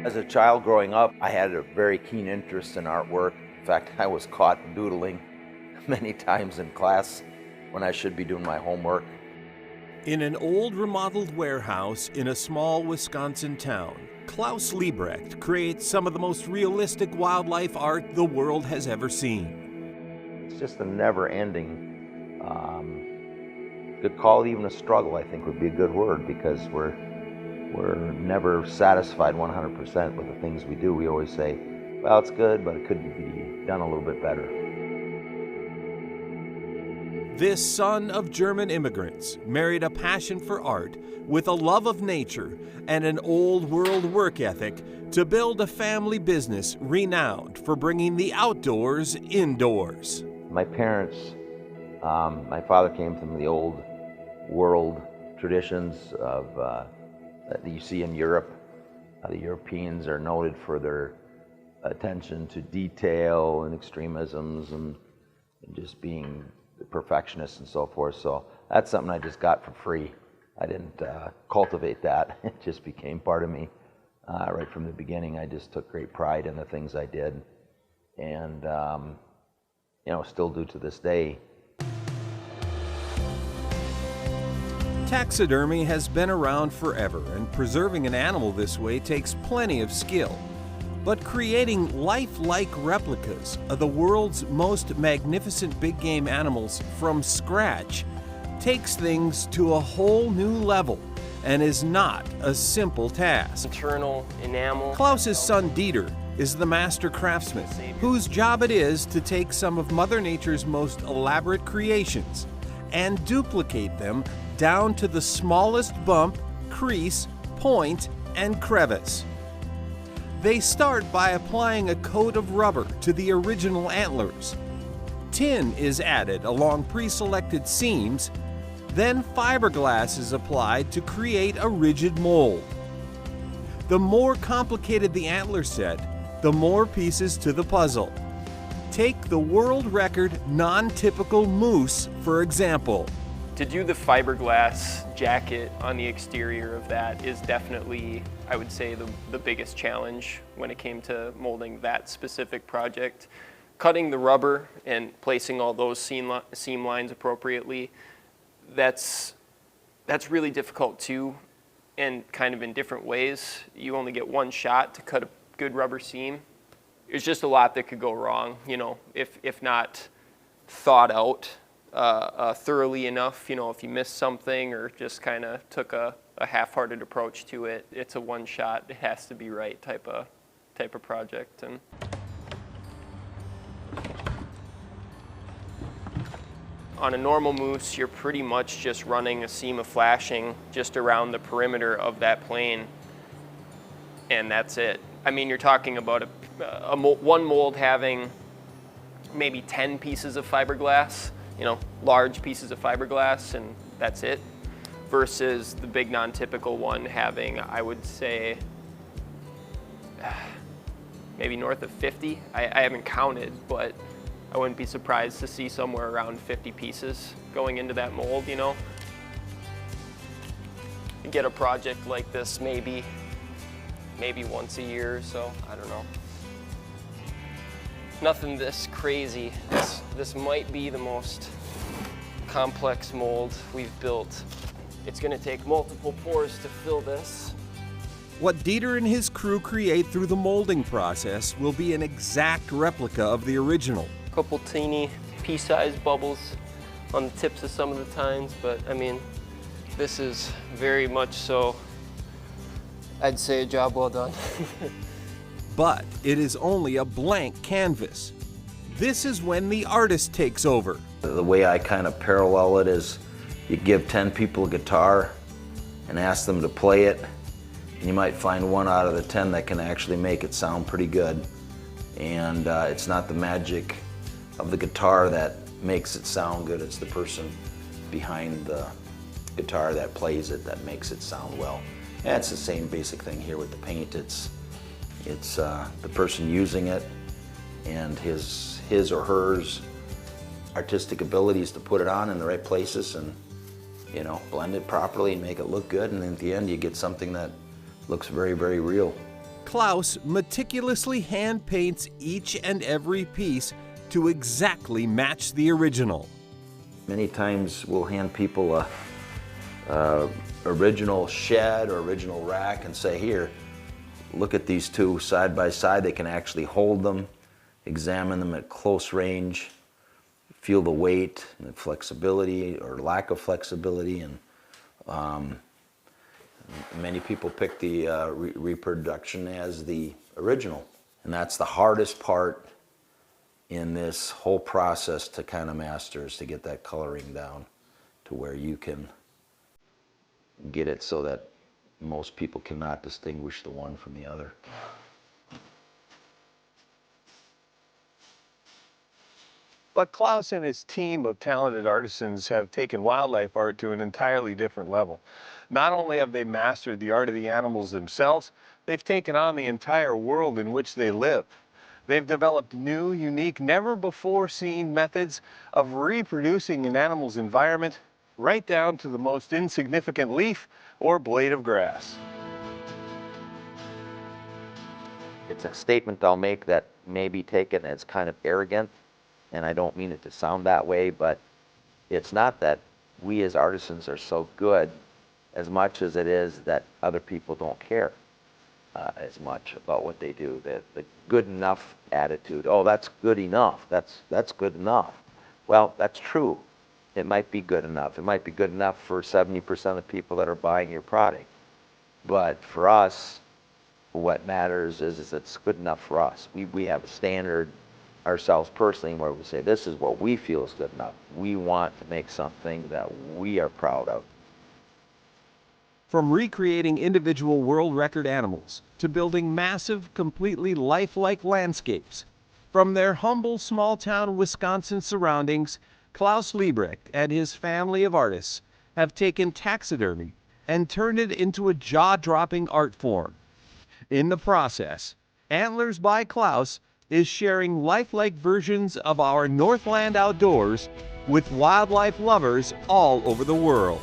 As a child growing up, I had a very keen interest in artwork. In fact, I was caught doodling many times in class when I should be doing my homework. In an old remodeled warehouse in a small Wisconsin town, Klaus Lebrecht creates some of the most realistic wildlife art the world has ever seen. It's just a never-ending, could call it even a struggle, I think would be a good word, because we're never satisfied 100% with the things we do. We always say, well, it's good, but it could be done a little bit better. This son of German immigrants married a passion for art with a love of nature and an old world work ethic to build a family business renowned for bringing the outdoors indoors. My parents, my father came from the old world traditions of that you see in Europe. The Europeans are noted for their attention to detail and extremisms and just being perfectionists and so forth. So that's something I just got for free. I didn't cultivate that. It just became part of me right from the beginning. I just took great pride in the things I did, and still do to this day. Taxidermy has been around forever, and preserving an animal this way takes plenty of skill. But creating lifelike replicas of the world's most magnificent big game animals from scratch takes things to a whole new level and is not a simple task. Internal enamel. Klaus's son Dieter is the master craftsman, whose job it is to take some of Mother Nature's most elaborate creations and duplicate them down to the smallest bump, crease, point, and crevice. They start by applying a coat of rubber to the original antlers. Tin is added along pre-selected seams, then fiberglass is applied to create a rigid mold. The more complicated the antler set, the more pieces to the puzzle. Take the world record non-typical moose, for example. To do the fiberglass jacket on the exterior of that is definitely, I would say, the biggest challenge when it came to molding that specific project. Cutting the rubber and placing all those seam lines appropriately, that's really difficult too, and kind of in different ways. You only get one shot to cut a good rubber seam. There's just a lot that could go wrong, if not thought out thoroughly enough. If you missed something or just kind of took a half-hearted approach to it, it's a one shot, it has to be right type of project. And on a normal moose, you're pretty much just running a seam of flashing just around the perimeter of that plane, and that's it. I mean, you're talking about one mold having maybe 10 pieces of fiberglass, large pieces of fiberglass, and that's it, versus the big non-typical one having, I would say, maybe north of 50. I haven't counted, but I wouldn't be surprised to see somewhere around 50 pieces going into that mold, You get a project like this maybe once a year or so, I don't know. Nothing this crazy. This might be the most complex mold we've built. It's going to take multiple pours to fill this. What Dieter and his crew create through the molding process will be an exact replica of the original. A couple teeny pea-sized bubbles on the tips of some of the tines, but I mean, this is very much so, I'd say, a job well done. But it is only a blank canvas. This is when the artist takes over. The way I kind of parallel it is you give 10 people a guitar and ask them to play it, and you might find 1 out of the 10 that can actually make it sound pretty good. And it's not the magic of the guitar that makes it sound good, it's the person behind the guitar that plays it that makes it sound well. And it's the same basic thing here with the paint. It's the person using it and his or hers artistic abilities to put it on in the right places and blend it properly and make it look good, and at the end you get something that looks very, very real. Klaus meticulously hand paints each and every piece to exactly match the original. Many times we'll hand people a original shed or original rack and say, here, look at these two side by side. They can actually hold them, examine them at close range, feel the weight and the flexibility or lack of flexibility. And many people pick the reproduction as the original. And that's the hardest part in this whole process to kind of master, is to get that coloring down to where you can get it so that most people cannot distinguish the one from the other. But Klaus and his team of talented artisans have taken wildlife art to an entirely different level. Not only have they mastered the art of the animals themselves, they've taken on the entire world in which they live. They've developed new, unique, never-before-seen methods of reproducing an animal's environment, right down to the most insignificant leaf or blade of grass. It's a statement I'll make that may be taken as kind of arrogant, and I don't mean it to sound that way, but it's not that we as artisans are so good as much as it is that other people don't care as much about what they do. The good enough attitude, oh, that's good enough, that's good enough. Well, that's true. It might be good enough. It might be good enough for 70% of people that are buying your product. But for us, what matters is it's good enough for us. We have a standard ourselves personally where we say this is what we feel is good enough. We want to make something that we are proud of. From recreating individual world record animals to building massive, completely lifelike landscapes, from their humble small-town Wisconsin surroundings, Klaus Lebrecht and his family of artists have taken taxidermy and turned it into a jaw-dropping art form. In the process, Antlers by Klaus is sharing lifelike versions of our Northland outdoors with wildlife lovers all over the world.